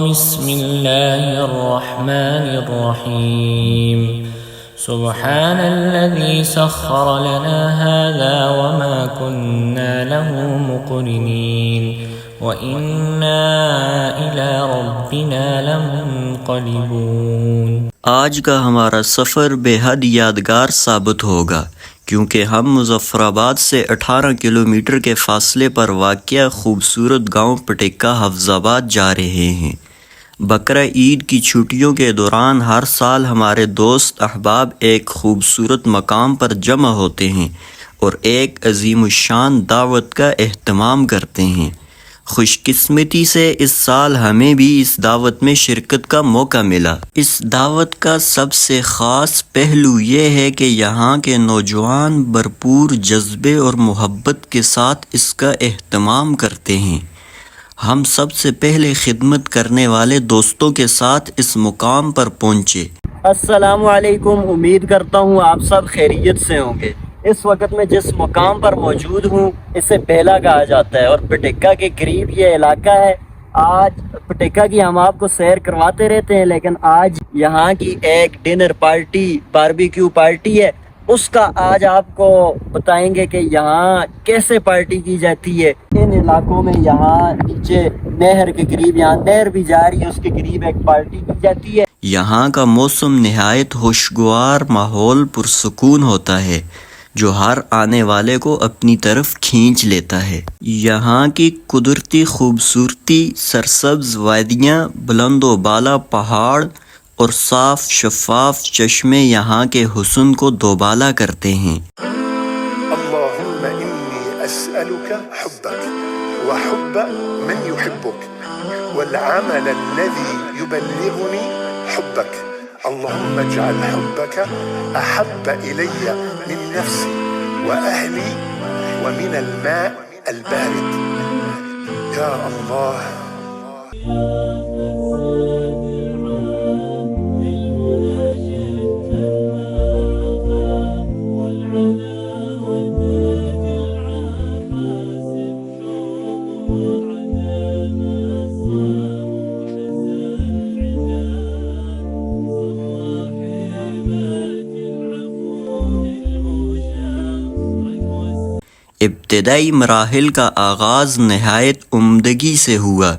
बिस्मिल्लाहिर्रहमानिर्रहीम सुब्हानल्लज़ी सख्खर लना हाज़ा वमा कुन्ना लहू मुक़रिनीन व इन्ना इला रब्बिना लमुनक़लिबून। आज का हमारा सफ़र बेहद यादगार साबित होगा क्योंकि हम मुज़फ़्फ़राबाद से 18 किलोमीटर के फ़ासले पर वाक़या ख़ूबसूरत गांव पटिक्का हफ्ज़ाबाद जा रहे हैं। बकरा ईद की छुट्टियों के दौरान हर साल हमारे दोस्त अहबाब एक ख़ूबसूरत मकाम पर जमा होते हैं और एक अज़ीमुश्शान दावत का एहतमाम करते हैं। खुशकिस्मती से इस साल हमें भी इस दावत में शिरकत का मौका मिला। इस दावत का सबसे ख़ास पहलू ये है कि यहाँ के नौजवान भरपूर जज्बे और मोहब्बत के साथ इसका एहतमाम करते हैं। हम सबसे पहले खिदमत करने वाले दोस्तों के साथ इस मुकाम पर पहुँचे। अस्सलामु अलैकुम, उम्मीद करता हूँ आप सब खैरियत से होंगे। इस वक्त मैं जिस मुकाम पर मौजूद हूँ इसे बेला कहा जाता है और पटिक्का के करीब ये इलाका है। आज पटिक्का की हम आपको सैर करवाते रहते हैं, लेकिन आज यहाँ की एक डिनर पार्टी बारबेक्यू पार्टी है, उसका आज आपको बताएंगे कि यहाँ कैसे पार्टी की जाती है। इन इलाकों में यहाँ नीचे नहर के करीब, यहाँ नहर भी जा रही है, उसके करीब एक पार्टी की जाती है। यहाँ का मौसम नहायत खुशगवार माहौल पुरसुकून होता है जो हर आने वाले को अपनी तरफ खींच लेता है। यहाँ की कुदरती खूबसूरती, सरसब्ज वादियाँ, बुलंदो बाला पहाड़ और साफ शफाफ चश्मे यहाँ के हुस्न को दोबाला करते हैं। अल्लाहुम्मा इन्नी अस्अलुका हुब्बक व हुब्ब मन युहिब्बुक वल अमल अल्लज़ी युबल्लिगुनी हुब्बक। अल्लाहुम्मा इजअल हुब्बक अहब्ब इलय्या मिन नफ्सी व अहली व मिन अल-मा अल-बारिद या अल्लाह। इब्तिदाई मराहिल का आगाज़ नहायत उम्दगी से हुआ।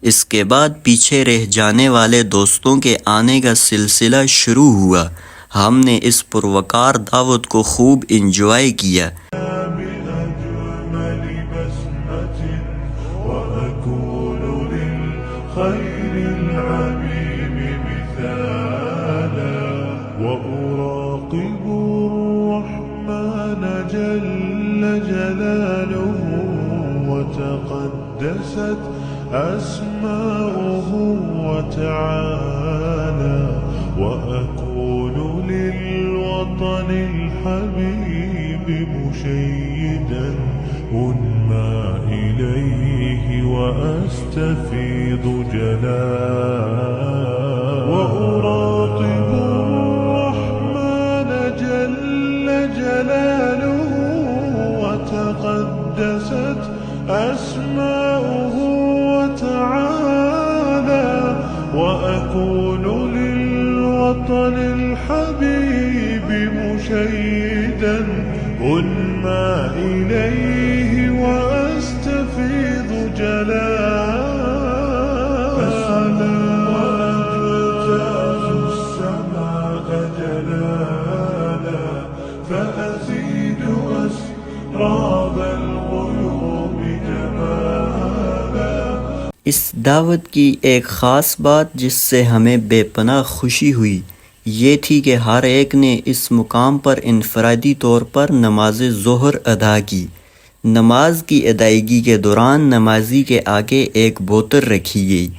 इसके बाद पीछे रह जाने वाले दोस्तों के आने का सिलसिला शुरू हुआ। हमने इस पुरवकार दावत को खूब इंजॉय किया। أسماؤه وتعالى وأكون للوطن الحبيب مشيدا أنمى إليه وأستفيض جلالا وأراقب الرحمن جل جلاله وتقدست أسماؤه تعالى وأكون للوطن الحبيب مشيدا أنمى إليه وأستفيض جلالا وأجتاز السماء جلالا فأزيد أسراب الغيوم جمالا। इस दावत की एक ख़ास बात जिससे हमें बेपनाह खुशी हुई ये थी कि हर एक ने इस मुकाम पर इनफरादी तौर पर नमाज ज़ोहर अदा की। नमाज की अदायगी के दौरान नमाजी के आगे एक बोतल रखी गई।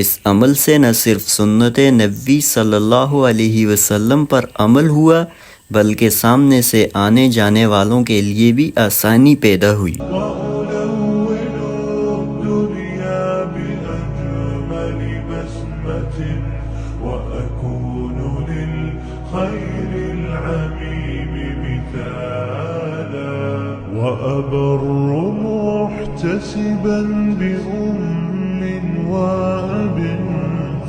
इस अमल से न सिर्फ सुन्नत नबी सल्लल्लाहु अलैहि वसल्लम पर अमल हुआ बल्कि सामने से आने जाने वालों के लिए भी आसानी पैदा हुई। وأبر محتسبا بأم وأب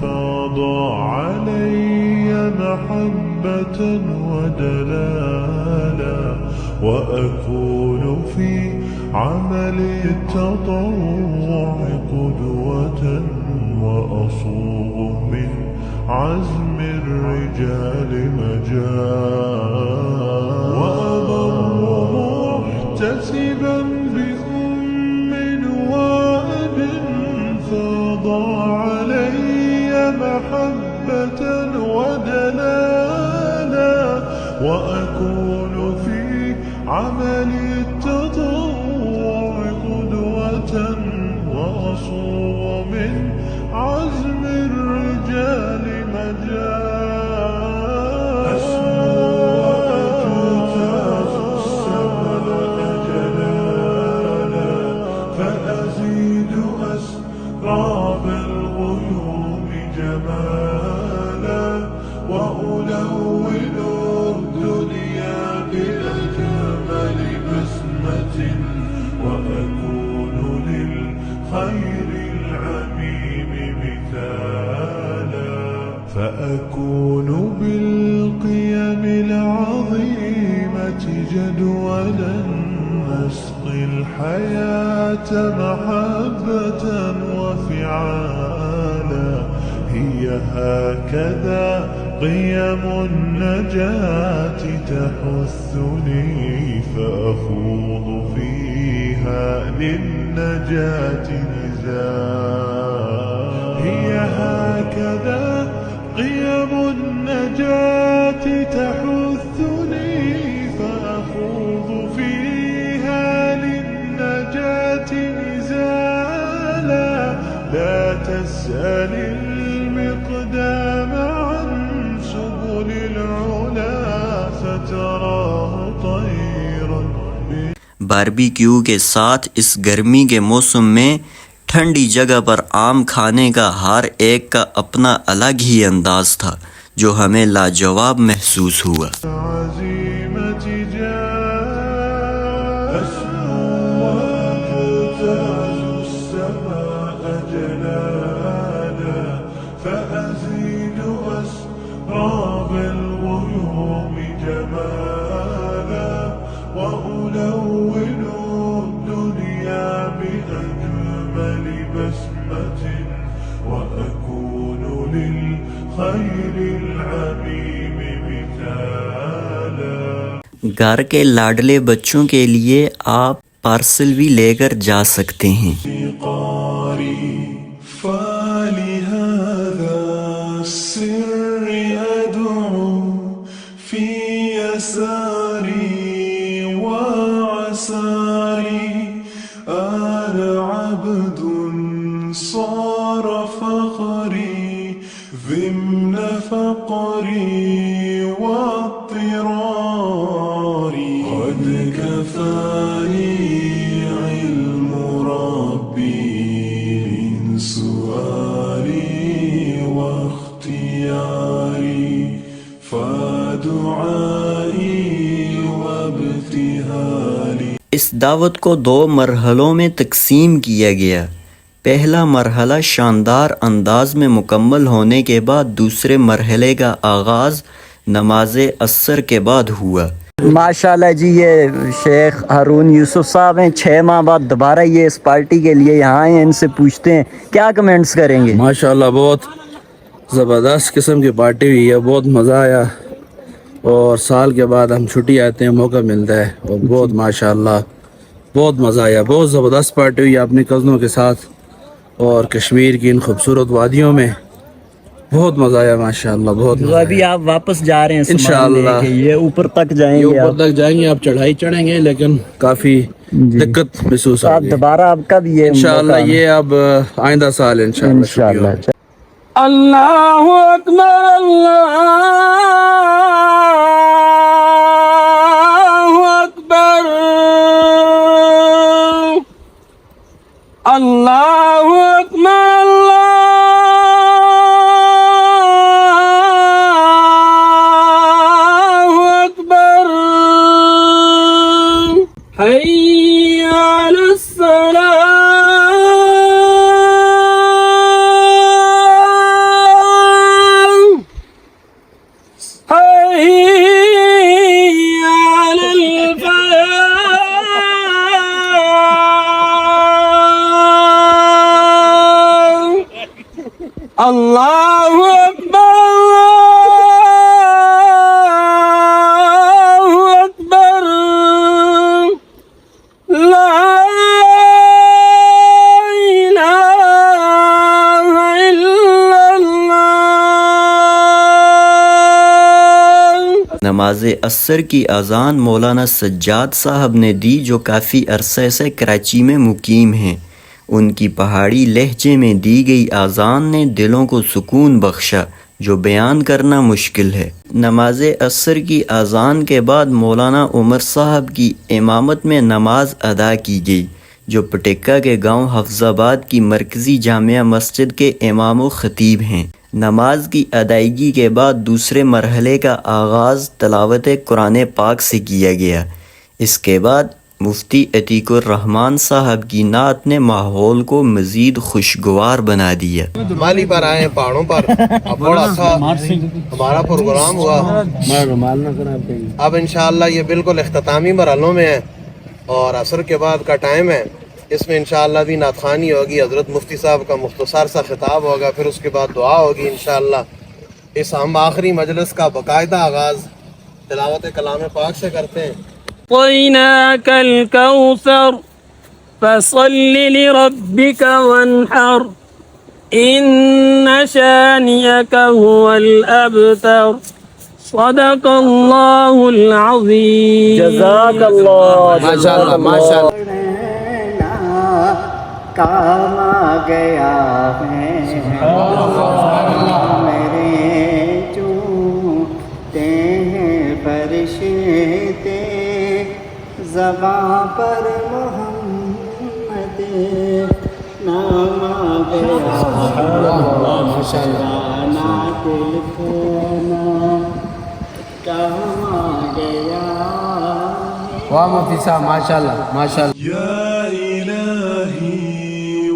فاض علي محبة ودلالا وأكون في عمل التطوع قدوة وأصوغ من عزم الرجال مجال وأبر محتسبا بأم وأب فاض علي محبة ودلالا وأكون في عمل التطوع قدوة وأصوغ من عزم الرجال مجال فأزيد أسراب الغيوم جمالا وألون الدنيا بأجمل بسمة وأكون للخير العميم مثالا فأكون بالقيم العظيمة جدولا نسقي الحياة محبة وفعالا هي هكذا قيم النجاة تحثني فأخوض فيها للنجاة نزالا هي هكذا قيم النجاة تحثني فأخوض فيها للنجاة نزالا لا تسأل المقدام عن سبل العلا فتراه طيرا बारबेक्यू के साथ इस गर्मी के मौसम में ठंडी जगह पर आम खाने का हर एक का अपना अलग ही अंदाज था जो हमें लाजवाब महसूस हुआ। عزيمة جاه أسماك تاج السماء جلالا فأزيد أسراب الغيوم جمالا وألون الدنيا بأجمل بسمة وأكون للخير العميم مثالا घर के लाडले बच्चों के लिए आप पार्सल भी लेकर जा सकते हैं। فلهذا السر أدعو في يساري وعساري أنا عبد صار فخري ضمن فقري واضطراري قد كفاني علم ربي من سؤالي واختياري فدعائي وابتهالي इस दावत को 2 मरहलों में तकसीम किया गया। पहला मरहला शानदार अंदाज में मुकम्मल होने के बाद दूसरे मरहले का आगाज़ नमाज असर के बाद हुआ। माशाल्लाह जी, ये शेख हारून यूसुफ साहब हैं। 6 माह बाद दोबारा ये इस पार्टी के लिए यहाँ आए हैं। इनसे पूछते हैं क्या कमेंट्स करेंगे। माशाल्लाह बहुत ज़बरदस्त किस्म की पार्टी हुई है, बहुत मज़ा आया और साल के बाद हम छुट्टी आते हैं, मौका मिलता है और बहुत माशाल्लाह बहुत मज़ा आया। बहुत ज़बरदस्त पार्टी हुई अपने कज़नों के साथ और कश्मीर की इन खूबसूरत वादियों में बहुत मज़ा आया माशाल्लाह, बहुत तो मज़ा अभी आया। आप वापस जा रहे हैं सामान इंशाअल्लाह। लेके, ये ऊपर तक ये जाएंगे ऊपर आप? तक जाएंगे, आप चढ़ाई चढ़ेंगे लेकिन काफ़ी दिक्कत महसूस तो आप होगी। दोबारा आपका भी ये इंशाअल्लाह मौका ये अब आइंदा साल इंशाअल्लाह। इंशाअल्लाह। अल्लाहु अकबर, अल्लाहु अकबर, अल्लाहु अकबर, अल्लाहु अकबर, हय्या अलस सलाह, हय्या अलल फलाह। अल्लाहु अकबर, अल्लाहु अकबर, ला इलाहा इल्लल्लाह। नमाज असर की अज़ान मौलाना सज्जाद साहब ने दी, जो काफ़ी अरसे से कराची में मुकीम हैं। उनकी पहाड़ी लहजे में दी गई अज़ान ने दिलों को सुकून बख्शा, जो बयान करना मुश्किल है। नमाज असर की अज़ान के बाद मौलाना उमर साहब की इमामत में नमाज अदा की गई, जो पटेक्का के गांव हफ्ज़ाबाद की मरकज़ी जामिया मस्जिद के इमाम व ख़तीब हैं। नमाज की अदायगी के बाद दूसरे मरहले का आगाज़ तिलावत कुरान पाक से किया गया। इसके बाद मुफ्ती अतीकुर रहमान साहब की नात ने माहौल को मज़ीद खुशगवार बना दिया। माली पर आए हैं पहाड़ों पर, अब बड़ा अच्छा हमारा प्रोग्राम हुआ। अब इंशाअल्लाह ये बिल्कुल इख्तितामी मरहलों में है और असर के बाद का टाइम है। इसमें इंशाअल्लाह भी नातखानी होगी, हज़रत मुफ्ती साहब का मुख्तसर सा खिताब होगा, फिर उसके बाद दुआ होगी इंशाअल्लाह। इस हम आखिरी मजलिस का बाकायदा आगाज़ तिलावत कलाम पाक से करते हैं। अतैनाकल कौसर फसल्लि लिरब्बिक वन्हर इन्न शानियक हुवल अबतर सदक़ल्लाहुल अज़ीम। जज़ाकल्लाह। माशाअल्लाह माशाअल्लाह। काम आ गया है मेरे चूमते हैं फरिश्ते, ज़बां पर मोहम्मद नाम आ गया, ना दिल खाना काम आ गया। वाह मुफ्ती साहब माशाअल्लाह माशाअल्लाह। या इलाही व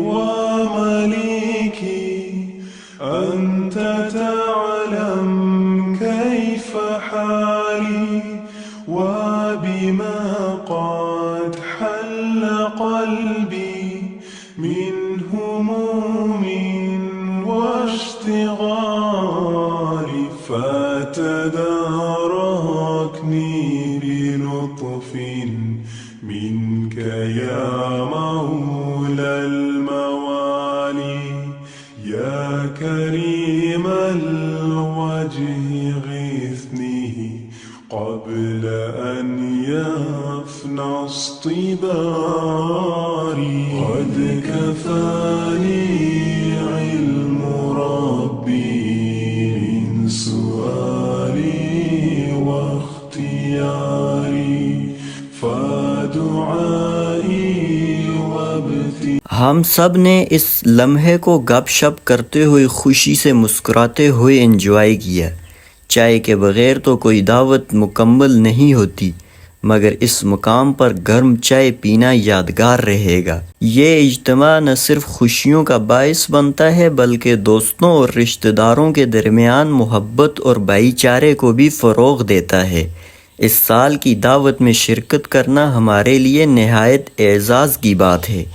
मलिकी अंत तअलम कैफ हाली व बिमा क़द हल्ल क़ल्बी मिन हुमूमिन व इश्तिग़ाली فتداركني بلطف منك يا مولى الموالي يا كريم الوجه غثني قبل أن يفنى اصطباري قد كفاني علم ربي من سؤالي واختياري فدعائي وابتي। हम सब ने इस लम्हे को गपशप करते हुए खुशी से मुस्कुराते हुए एंजॉय किया। चाय के बग़ैर तो कोई दावत मुकम्मल नहीं होती, मगर इस मुकाम पर गर्म चाय पीना यादगार रहेगा। ये इज्तिमा न सिर्फ खुशियों का बायस बनता है, बल्कि दोस्तों और रिश्तेदारों के दरमियान मोहब्बत और भाईचारे को भी फ़रोग़ देता है। इस साल की दावत में शिरकत करना हमारे लिए नहायत एज़ाज़ की बात है।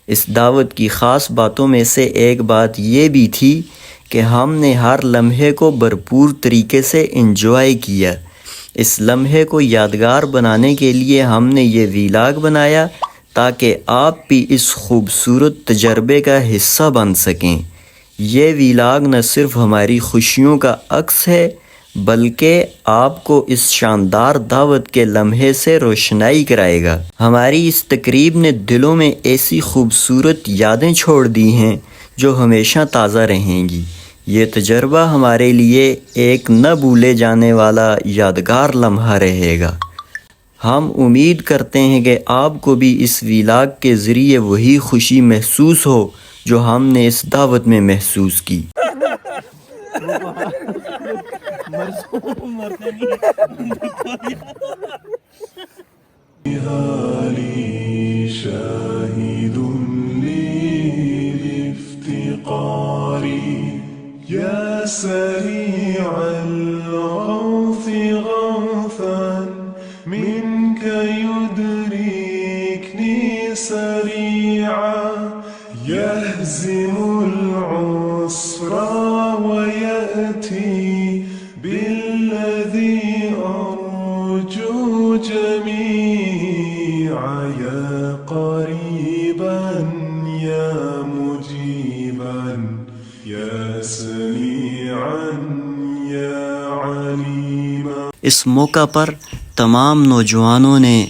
इस दावत की ख़ास बातों में से एक बात ये भी थी कि हमने हर लम्हे को भरपूर तरीके से एंजॉय किया। इस लम्हे को यादगार बनाने के लिए हमने ये वीलाग बनाया ताकि आप भी इस खूबसूरत तजर्बे का हिस्सा बन सकें। ये वीलाग न सिर्फ हमारी खुशियों का अक्स है बल्कि आपको इस शानदार दावत के लम्हे से रोशनाई कराएगा। हमारी इस तकरीब ने दिलों में ऐसी खूबसूरत यादें छोड़ दी हैं जो हमेशा ताज़ा रहेंगी। ये तजर्बा हमारे लिए एक न भूले जाने वाला यादगार लम्हा रहेगा। हम उम्मीद करते हैं कि आपको भी इस वीलाग के ज़रिए वही खुशी महसूस हो जो हमने इस दावत में महसूस की। شاهد للافتقار يا سريع الغوث غوثا منك يدركني سريعا يهزم العسر ويأتي بالذي أرجو جميعا يا قريبا يا مجيبا يا سميعا يا عليما। इस मौका पर तमाम नौजवानों ने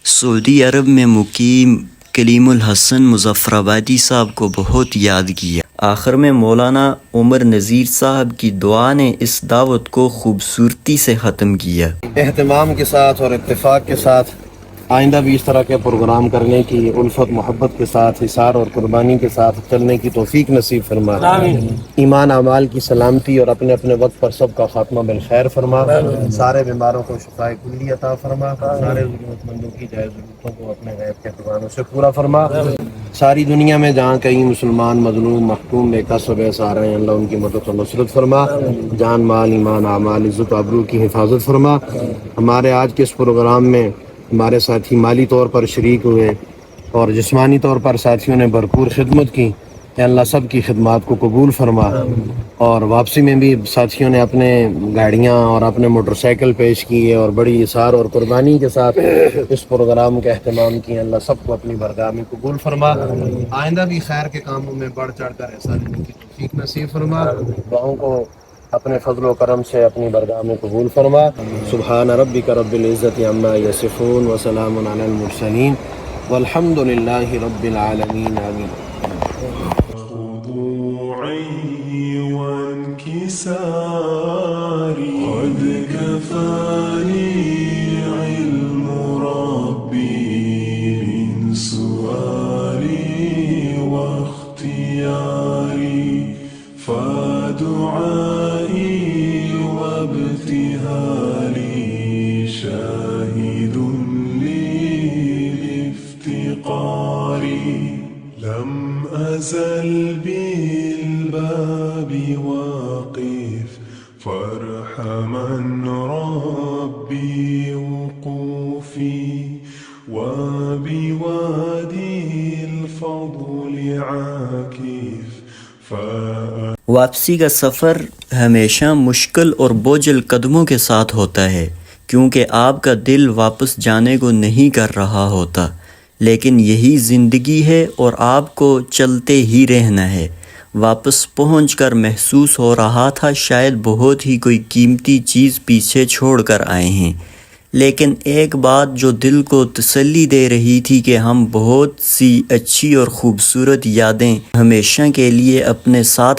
सऊदी अरब में मुकीम कलीमुल हसन मुज़फ़्फ़राबादी साहब को बहुत याद किया। आखिर में मौलाना उमर नज़ीर साहब की दुआ ने इस दावत को खूबसूरती से ख़त्म किया। एहतमाम के साथ और इत्तेफाक के साथ आइंदा भी इस तरह के प्रोग्राम करने की उल्फत मोहब्बत के साथ हिसार और कुर्बानी के साथ चलने की तौफीक नसीब फरमा। ईमान अमाल की सलामती और अपने अपने वक्त पर सबका खात्मा बिल खैर फरमा। सारे बीमारों को शिफाए कुल्ली अता फरमा। सारे ज़रूरतमंदों की जायज़ ज़रूरतों को अपने गैब के खजानों से पूरा फरमा। सारी दुनिया में जहाँ कहीं मुसलमान मजलूम महकूम बेकसब आ रहे हैं अल्लाह उनकी मदद और नुसरत फरमा। जान माल ईमान अमाल इज़्ज़त आबरू की हिफाजत फरमा। हमारे आज के इस प्रोग्राम में हमारे साथी माली तौर पर शरीक हुए और जिस्मानी तौर पर साथियों ने भरपूर खिदमत की। अल्लाह सब की खिदमत को कबूल फरमा। और वापसी में भी साथियों ने अपने गाड़ियाँ और अपने मोटरसाइकिल पेश किए और बड़ी इसार और कुर्बानी के साथ इस प्रोग्राम का अहतमाम किया। अल्लाह सबको अपनी बरगाह में कबूल फरमा। आइंदा भी खैर के कामों में बढ़ चढ़ कर ऐसा लेने की तौफीक नसीब फरमा। दुआओं को अपने फजल करम से अपनी बरगाह में कबूल फरमा। सुबहान रब्बिक रब्बिल इज़्ज़ति अम्मा यसिफून व सलामुन अलल मुरसलीन वल्हम्दुलिल्लाहि रब्बिल आलमीन आमीन। قد كفاني علم ربي من سؤالي واختياري فدعائي وابتهالي شاهد للافتقار لم أزل بالباب واقف فارحما ربي وقوفي وبوادي الفضل عاكف वापसी का सफ़र हमेशा मुश्किल और बोझल कदमों के साथ होता है क्योंकि आपका दिल वापस जाने को नहीं कर रहा होता, लेकिन यही ज़िंदगी है और आपको चलते ही रहना है। वापस पहुंचकर महसूस हो रहा था शायद बहुत ही कोई कीमती चीज़ पीछे छोड़कर आए हैं, लेकिन एक बात जो दिल को तसल्ली दे रही थी कि हम बहुत सी अच्छी और ख़ूबसूरत यादें हमेशा के लिए अपने साथ